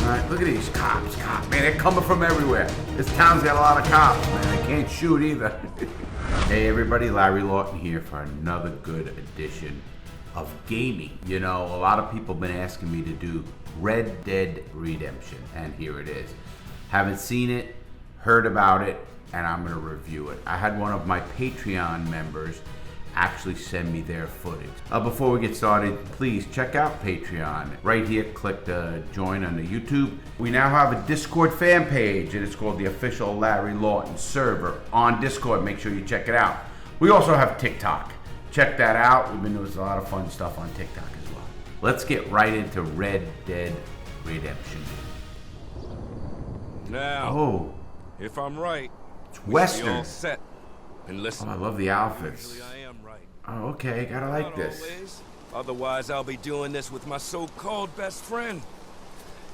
Alright, look at these cops. Man, they're coming from everywhere. This town's got a lot of cops, man. They can't shoot either. Hey everybody, Larry Lawton here for another good edition of gaming. You know, a lot of people have been asking me to do Red Dead Redemption, and here it is. Haven't seen it, heard about it, and I'm going to review it. I had one of my Patreon members actually send me their footage. Before we get started, please check out Patreon. Right here, click the join on the YouTube. We now have a Discord fan page, and it's called the Official Larry Lawton Server on Discord. Make sure you check it out. We also have TikTok. Check that out. We've been doing a lot of fun stuff on TikTok as well. Let's get right into Red Dead Redemption. Now, if I'm right, it's Western. all set. And listen, I love the outfits. usually I am right. Oh, okay, gotta like Not this. always. Otherwise, I'll be doing this with my so-called best friend.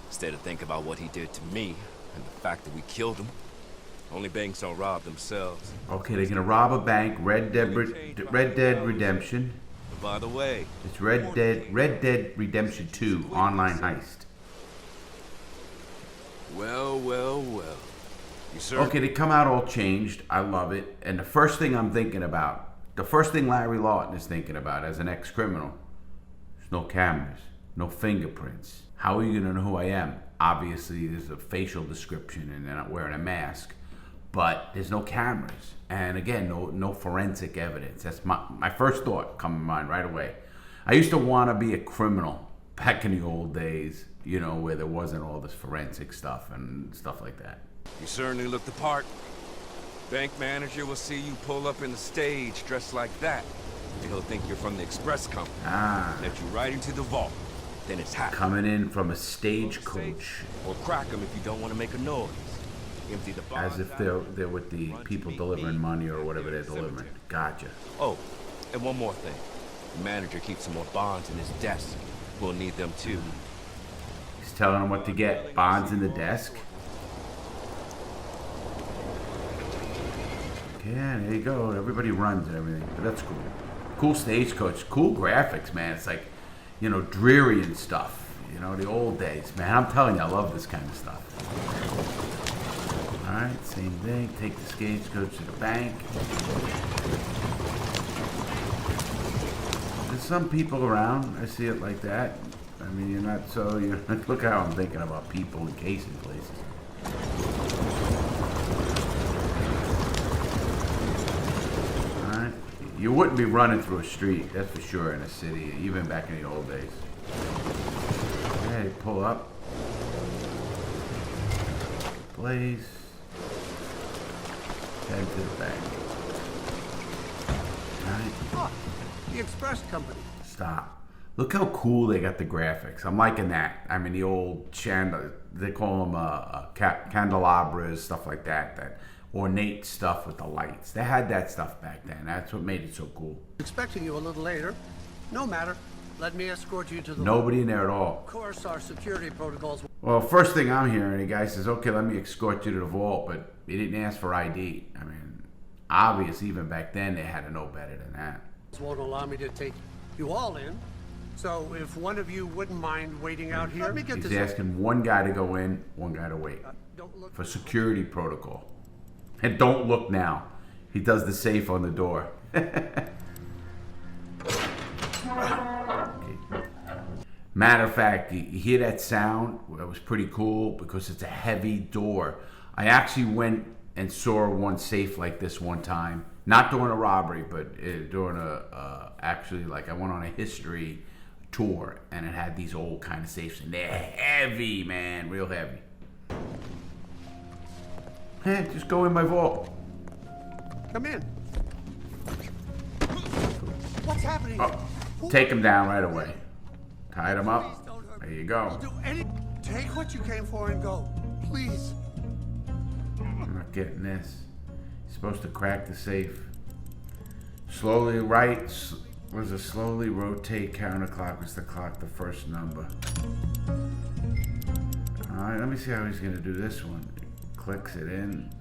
Instead of thinking about what he did to me and the fact that we killed him. Only banks don't rob themselves. Okay, they're gonna rob a bank. Red Dead Redemption. But by the way, It's Red Dead Redemption 2 online heist. well. You sir? Okay, they come out all changed. I love it. And the first thing I'm thinking about, the first thing Larry Lawton is thinking about as an ex-criminal, there's no cameras, no fingerprints. How are you gonna know who I am? Obviously, there's a facial description and they're not wearing a mask, but there's no cameras. And again, no forensic evidence. That's my first thought coming to mind right away. I used to want to be a criminal back in the old days, you know, where there wasn't all this forensic stuff and stuff like that. You certainly look the part. Bank manager will see you pull up in the stage dressed like that. He'll think you're from the express company. Let you right into the vault. Then it's hot. Coming in from a stagecoach. Or crack them if you don't want to make a noise. Empty the bonds As if out, they're with the run to people meet delivering me money or at whatever the they're delivering. cemetery. Gotcha. Oh, and one more thing. The manager keeps some more bonds in his desk. We'll need them too. He's telling them what to get. Bonds in the desk. Yeah, there you go. Everybody runs and everything. But that's cool. Cool stagecoach. Cool graphics, man. It's like, you know, dreary and stuff. You know, the old days, man. I'm telling you, I love this kind of stuff. Alright, same thing. Take the stagecoach to the bank. There's some people around. I see it like that. I mean, you're not so... Look how I'm thinking about people in casing places. Alright. You wouldn't be running through a street, that's for sure, in a city, even back in the old days. Okay, pull up. Place. Head to the bank. Alright. Oh, the express company. Stop. Look how cool they got the graphics. I'm liking that. I mean, the old they call them candelabras, stuff like that. That ornate stuff with the lights. They had that stuff back then. That's what made it so cool. Expecting you a little later. No matter. Let me escort you to the... Nobody in there at all. Of course, our security protocols... Well, first thing I'm hearing, the guy says, okay, let me escort you to the vault, but he didn't ask for ID. I mean, obvious, even back then, they had to know better than that. won't allow me to take you all in. So if one of you wouldn't mind waiting out here... Let me get He's this... asking one guy to go in, one guy to wait. Don't look For security protocol. And don't look now. He does the safe on the door. Matter of fact, you hear that sound? It was pretty cool because it's a heavy door. I actually went and saw one safe like this one time. Not during a robbery, but during actually, like I went on a history tour and it had these old kind of safes and they're heavy, man, real heavy. Hey, just go in my vault. Come in. What's happening? Oh, take him down right away. Tied him up. There you go. Do any... Take what you came for and go. Please. I'm not getting this. You're supposed to crack the safe. Slowly slowly rotate counterclockwise to clock the first number. Alright, let me see how he's gonna do this one. Clicks it in.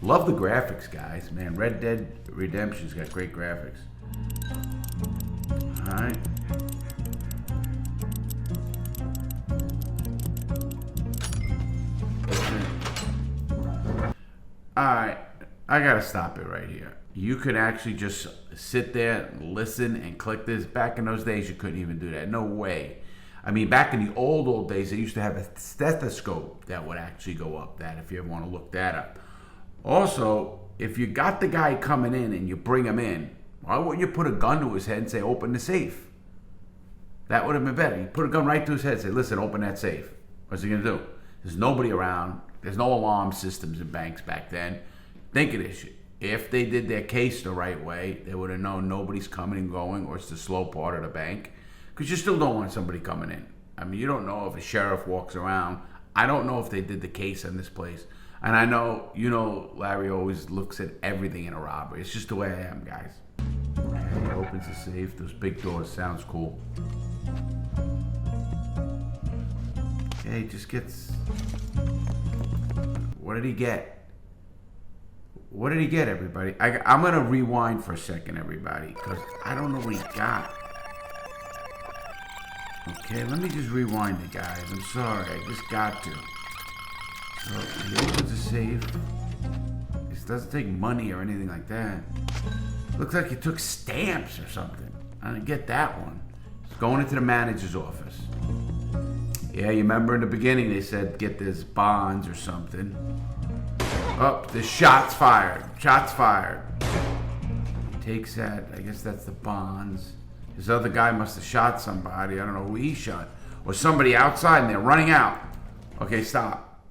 Love the graphics, guys. Man, Red Dead Redemption's got great graphics. Alright. Alright, I gotta stop it right here. You could actually just sit there and listen and click this. Back in those days, you couldn't even do that. No way. I mean, back in the old days, they used to have a stethoscope that would actually go up that, if you ever want to look that up. Also, if you got the guy coming in and you bring him in, why wouldn't you put a gun to his head and say, open the safe? That would have been better. You put a gun right to his head and say, listen, open that safe. What's he going to do? There's nobody around. There's no alarm systems in banks back then. Think of this shit. If they did their case the right way, they would have known nobody's coming and going, or it's the slow part of the bank. Because you still don't want somebody coming in. I mean, you don't know if a sheriff walks around. I don't know if they did the case in this place. And I know, Larry always looks at everything in a robbery. It's just the way I am, guys. He opens the safe. Those big doors. Sounds cool. Okay, he just gets... What did he get? What did he get, everybody? I'm going to rewind for a second, everybody, because I don't know what he got. Okay, let me just rewind it, guys. I'm sorry. I just got to. So, he opens the safe. This doesn't take money or anything like that. Looks like he took stamps or something. I didn't get that one. He's going into the manager's office. Yeah, you remember in the beginning they said get this bonds or something. Oh, the shots fired. Shots fired. He takes that. I guess that's the bonds. This other guy must have shot somebody. I don't know who he shot. Or somebody outside and they're running out. Okay, stop.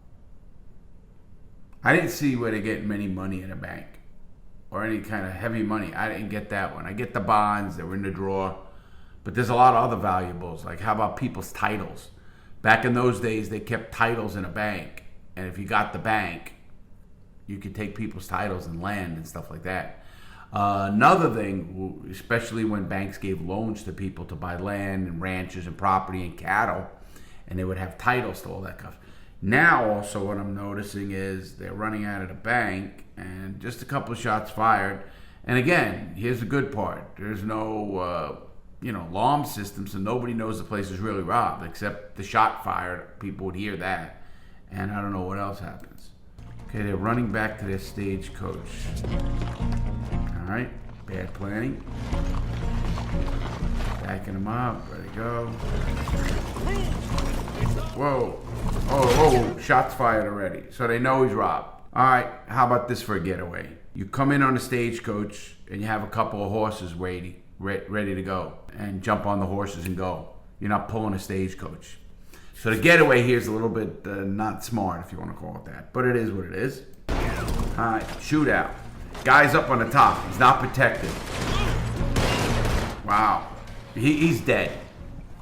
I didn't see where they're getting many money in a bank. Or any kind of heavy money. I didn't get that one. I get the bonds. They were in the drawer. But there's a lot of other valuables. Like, how about people's titles? Back in those days, they kept titles in a bank. And if you got the bank, you could take people's titles and land and stuff like that. Another thing, especially when banks gave loans to people to buy land and ranches and property and cattle, and they would have titles to all that stuff. Now, also, what I'm noticing is they're running out of the bank, and just a couple of shots fired. And again, here's the good part. There's no, alarm system, so nobody knows the place is really robbed, except the shot fired. People would hear that, and I don't know what else happens. Okay, they're running back to their stagecoach. All right, bad planning. Backing them up, ready to go. Whoa, oh, shots fired already. So they know he's robbed. All right, how about this for a getaway? You come in on a stagecoach and you have a couple of horses ready to go, and jump on the horses and go. You're not pulling a stagecoach. So the getaway here is a little bit not smart, if you want to call it that. But it is what it is. All right, shootout. Guy's up on the top. He's not protected. Wow. He's dead.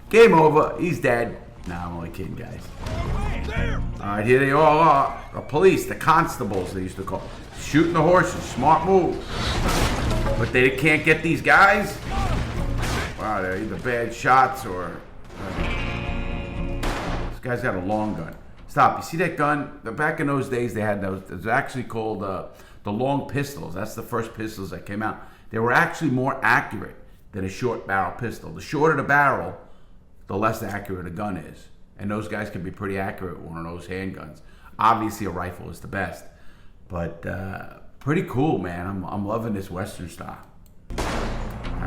Game over. He's dead. Nah, I'm only kidding, guys. All right, here they all are. The police, the constables, they used to call. Shooting the horses. Smart move. But they can't get these guys? Wow, they're either bad shots or... This guy's got a long gun. Stop. You see that gun? Back in those days, they had those. It was actually called the long pistols. That's the first pistols that came out. They were actually more accurate than a short barrel pistol. The shorter the barrel, the less accurate a gun is. And those guys can be pretty accurate with one of those handguns. Obviously, a rifle is the best. But pretty cool, man. I'm loving this Western style. All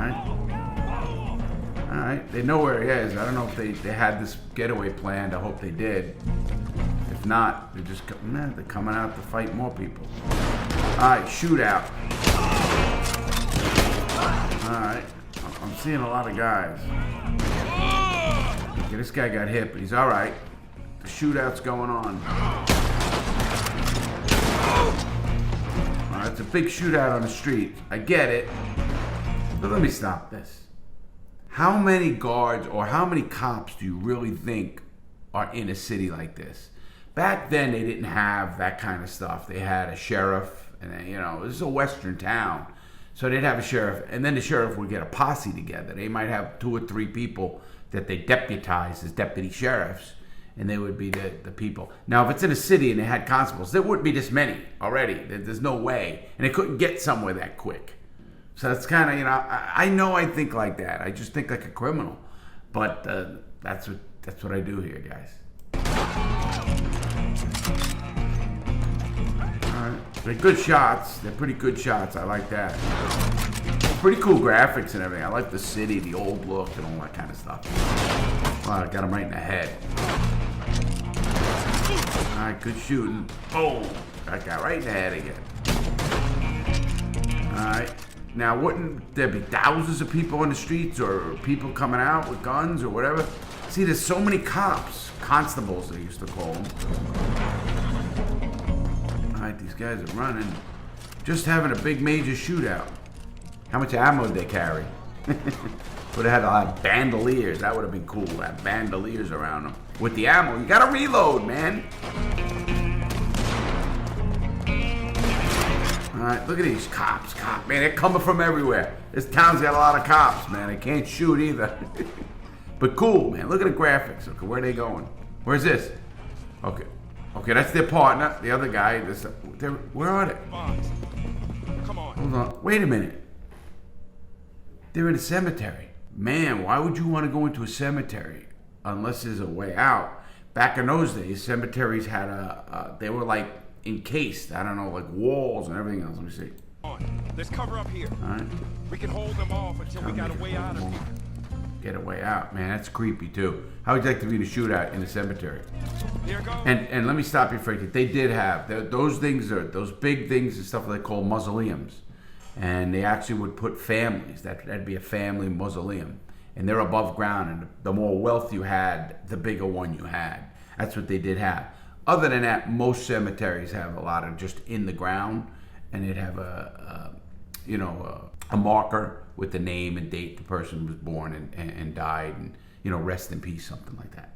right. They know where he is. I don't know if they had this getaway planned. I hope they did. If not, they're coming out to fight more people. All right, shootout. All right. I'm seeing a lot of guys. Okay, this guy got hit, but he's all right. The shootout's going on. All right, it's a big shootout on the street. I get it. But let me stop this. How many guards or how many cops do you really think are in a city like this? Back then, they didn't have that kind of stuff. They had a sheriff, and then, this is a western town. So they'd have a sheriff, and then the sheriff would get a posse together. They might have 2 or 3 people that they deputized as deputy sheriffs, and they would be the people. Now, if it's in a city and they had constables, there wouldn't be this many already. There's no way. And they couldn't get somewhere that quick. So that's kind of, I know I think like that. I just think like a criminal. But that's what I do here, guys. All right. They're good shots. They're pretty good shots. I like that. Pretty cool graphics and everything. I like the city, the old look, and all that kind of stuff. Wow, I got him right in the head. Alright, good shooting. Boom! That guy right in the head again. Alright. Now, wouldn't there be thousands of people on the streets or people coming out with guns or whatever? See, there's so many cops. Constables, they used to call them. Alright, these guys are running. Just having a big major shootout. How much ammo did they carry? Would have had a lot of bandoliers. That would have been cool. Have bandoliers around them. With the ammo, you gotta reload, man. Alright, look at these cops. Man, they're coming from everywhere. This town's got a lot of cops, man. They can't shoot either. But cool, man. Look at the graphics. Okay, where are they going? Where's this? Okay. Okay, that's their partner. The other guy. Where are they? Come on. Hold on. Wait a minute. They're in a cemetery. Man, why would you want to go into a cemetery unless there's a way out? Back in those days, cemeteries had they were like encased. I don't know, like walls and everything else. Let me see. Come on. Let's cover up here. All right. We can hold them off until we got a way out of here. Get a way out, man. That's creepy too. How would you like to be in a shootout in a cemetery? Here goes. And let me stop you for a second. They did have those things, are those big things and stuff they call mausoleums, and they actually would put families. That'd be a family mausoleum, and they're above ground. And the more wealth you had, the bigger one you had. That's what they did have. Other than that, most cemeteries have a lot of just in the ground, and they'd have a marker with the name and date the person was born and died, and rest in peace, something like that.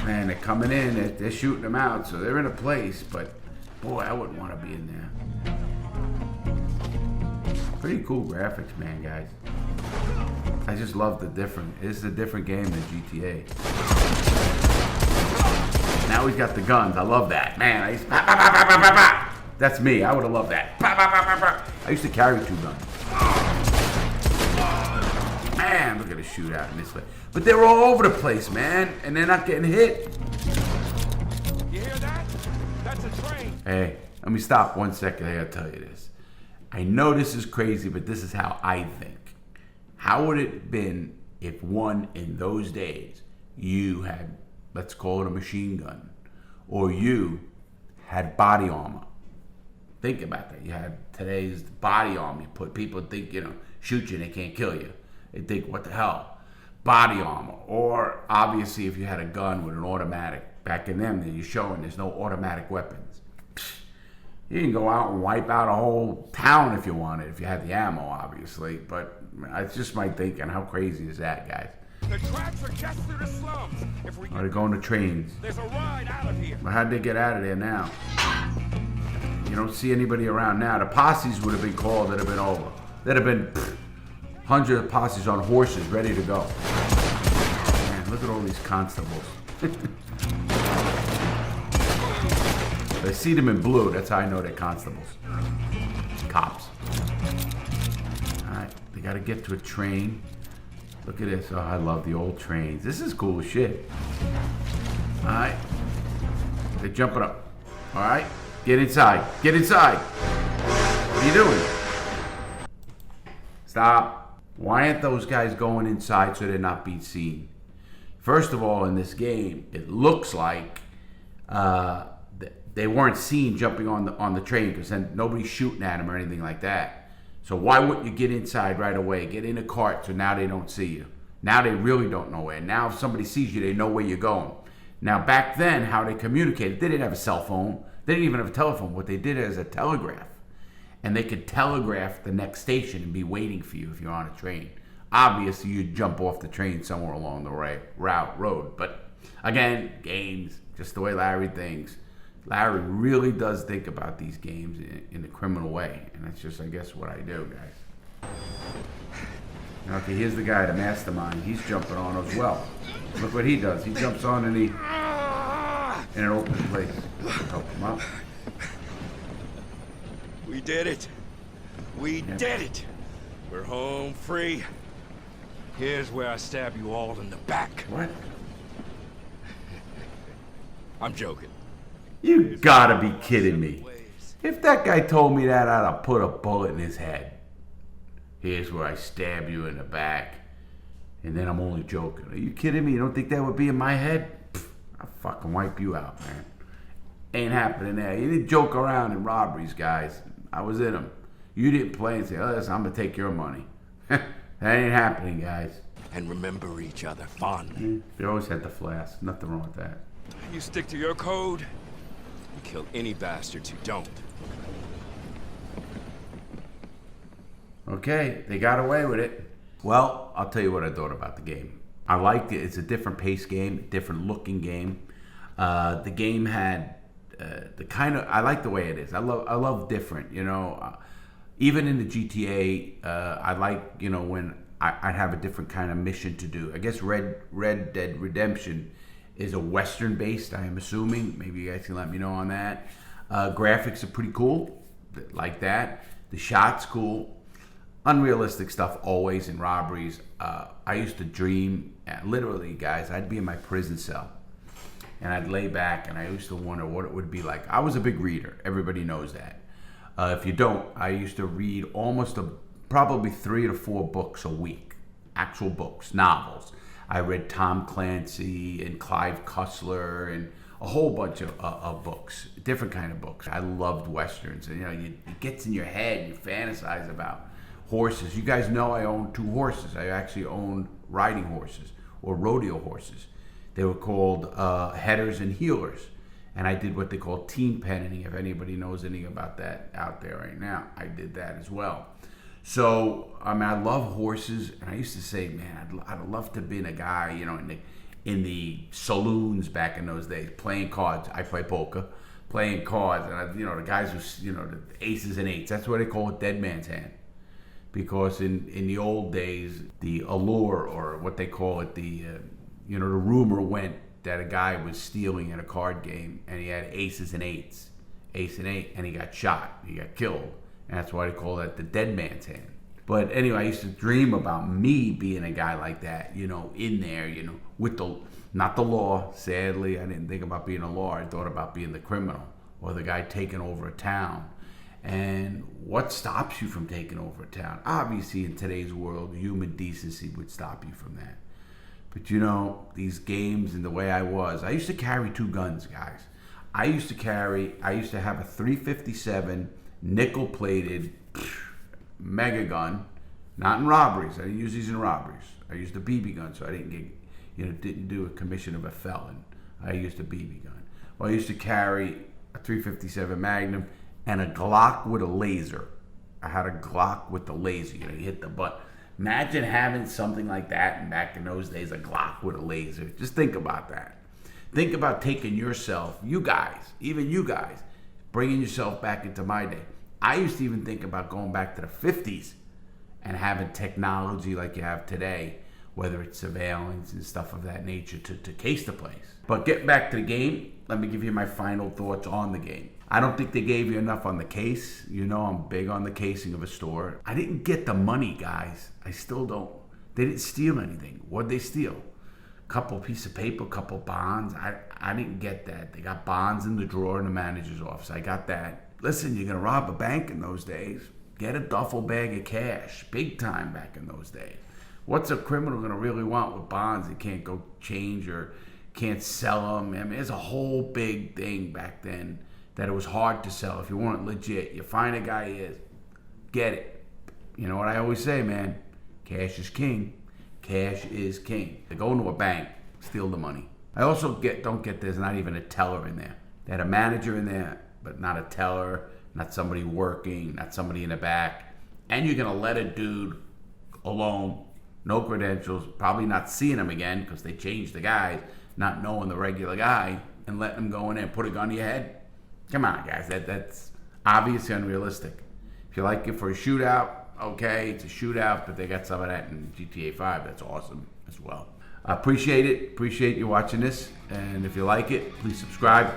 Man, they're coming in, they're shooting them out, so they're in a place, but boy, I wouldn't want to be in there. Pretty cool graphics, man, guys. I just love it's a different game than GTA. Now he's got the guns, I love that. Man, that's me, I would have loved that. I used to carry 2 guns. Man, look at the shootout in this way. But they're all over the place, man, and they're not getting hit. You hear that? That's a train. Hey, let me stop 1 second. I gotta tell you this. I know this is crazy, but this is how I think. How would it have been if in those days, you had, let's call it a machine gun, or you had body armor? Think about that. You had today's body armor. You put people think, shoot you and they can't kill you. They think, what the hell? Body armor. Or obviously if you had a gun with an automatic. Back in them, you're showing there's no automatic weapons. You can go out and wipe out a whole town if you wanted, if you had the ammo, obviously. But it's just my thinking. How crazy is that, guys? The tracks are just through the slums. Or they're going to trains. There's a ride out of here. But how'd they get out of there now? You don't see anybody around now. The posses would have been called. That'd have been over. There'd have been hundreds of posses on horses ready to go. Man, look at all these constables. I see them in blue. That's how I know they're constables. Cops. Alright, they gotta get to a train. Look at this. Oh, I love the old trains. This is cool as shit. Alright. They're jumping up. Alright. Get inside. Get inside. What are you doing? Stop. Why aren't those guys going inside so they're not being seen? First of all, in this game, it looks like they weren't seen jumping on the train because then nobody's shooting at them or anything like that. So why wouldn't you get inside right away? Get in a cart so now they don't see you. Now they really don't know where. Now if somebody sees you, they know where you're going. Now back then, how they communicated, they didn't have a cell phone. They didn't even have a telephone. What they did is a telegraph. And they could telegraph the next station and be waiting for you if you're on a train. Obviously, you'd jump off the train somewhere along the road. But again, games, just the way Larry thinks. Larry really does think about these games in a criminal way. And that's just, I guess, what I do, guys. Okay, here's the guy, the mastermind. He's jumping on as well. Look what he does. He jumps on and in an open place. Help him up. We did it. We did it. We're home free. Here's where I stab you all in the back. What? I'm joking. You gotta be kidding me. If that guy told me that, I'd have put a bullet in his head. Here's where I stab you in the back. And then I'm only joking. Are you kidding me? You don't think that would be in my head? Pfft, I'll fucking wipe you out, man. Ain't happening there. You didn't joke around in robberies, guys. I was in them. You didn't play and say, oh, listen, I'm going to take your money. That ain't happening, guys. And remember each other fondly. You always had the flask. Nothing wrong with that. You stick to your code, you kill any bastards who don't. Okay, they got away with it. Well, I'll tell you what I thought about the game. I liked it. It's a different pace game, different looking game. The game had the kind of, I like the way it is. I love different, you know. Even in the GTA, I like, you know, when I'd have a different kind of mission to do. I guess Red Dead Redemption is a Western based, I am assuming. Maybe you guys can let me know on that. Graphics are pretty cool, like that. The shot's cool. Unrealistic stuff always in robberies. I used to dream, literally, guys, I'd be in my prison cell. And I'd lay back and I used to wonder what it would be like. I was a big reader. Everybody knows that. If you don't, I used to read probably 3 to 4 books a week. Actual books, novels. I read Tom Clancy and Clive Cussler and a whole bunch of books, different kind of books. I loved Westerns. And, you know, it gets in your head and you fantasize about horses. You guys know I own 2 horses. I actually owned riding horses or rodeo horses. They were called headers and heelers. And I did what they call team penning, if anybody knows anything about that out there right now. I did that as well. So, I mean, I love horses. And I used to say, man, I'd love to have been a guy, you know, in the saloons back in those days, playing cards. I play poker, playing cards. And, you know, the guys who, you know, the aces and eights, that's what they call it, dead man's hand. Because in the old days, the allure, or what they call it, you know, the rumor went that a guy was stealing in a card game and he had aces and eights, ace and eight, and he got shot, he got killed. And that's why they call that the dead man's hand. But anyway, I used to dream about me being a guy like that, you know, in there, you know, with not the law. Sadly, I didn't think about being a law. I thought about being the criminal or the guy taking over a town. And what stops you from taking over a town? Obviously, in today's world, human decency would stop you from that. But you know, these games and the way I used to carry 2 guns, guys. I used to have a 357 nickel-plated mega gun, not in robberies. I didn't use these in robberies. I used a BB gun, so I didn't do a commission of a felon. I used a BB gun. Well, I used to carry a 357 Magnum and a Glock with a laser. I had a Glock with the laser. You know, you hit the button. Imagine having something like that, and back in those days, a Glock with a laser. Just think about that. Think about taking yourself, you guys, even you guys, bringing yourself back into my day. I used to even think about going back to the 50s and having technology like you have today, whether it's surveillance and stuff of that nature to case the place. But getting back to the game, let me give you my final thoughts on the game. I don't think they gave you enough on the case. You know I'm big on the casing of a store. I didn't get the money, guys. I still don't. They didn't steal anything. What'd they steal? Couple piece of paper, couple bonds. I didn't get that. They got bonds in the drawer in the manager's office. I got that. Listen, you're gonna rob a bank in those days. Get a duffel bag of cash. Big time back in those days. What's a criminal gonna really want with bonds? They can't go change or can't sell them. I mean, it's a whole big thing back then that it was hard to sell. If you weren't legit, you find a guy who is, get it. You know what I always say, man? Cash is king. Cash is king. They go into a bank, steal the money. I also don't get there's not even a teller in there. They had a manager in there, but not a teller, not somebody working, not somebody in the back. And you're gonna let a dude alone, no credentials, probably not seeing him again because they changed the guys, not knowing the regular guy, and letting him go in there and put a gun to your head. Come on, guys, that's obviously unrealistic. If you like it for a shootout, okay, it's a shootout, but they got some of that in GTA 5. That's awesome as well. I appreciate it. Appreciate you watching this. And if you like it, please subscribe.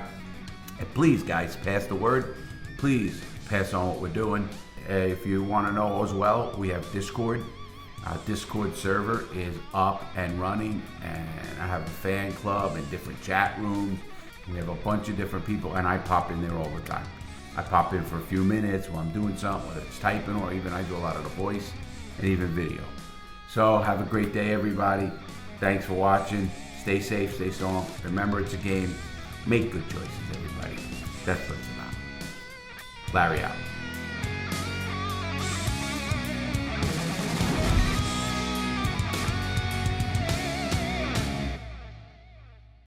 And please, guys, pass the word. Please pass on what we're doing. If you want to know as well, we have Discord. Our Discord server is up and running. And I have a fan club and different chat rooms. We have a bunch of different people, and I pop in there all the time. I pop in for a few minutes while I'm doing something, whether it's typing or even I do a lot of the voice and even video. So have a great day, everybody. Thanks for watching. Stay safe, stay strong. Remember, it's a game. Make good choices, everybody. That's what it's about. Larry out.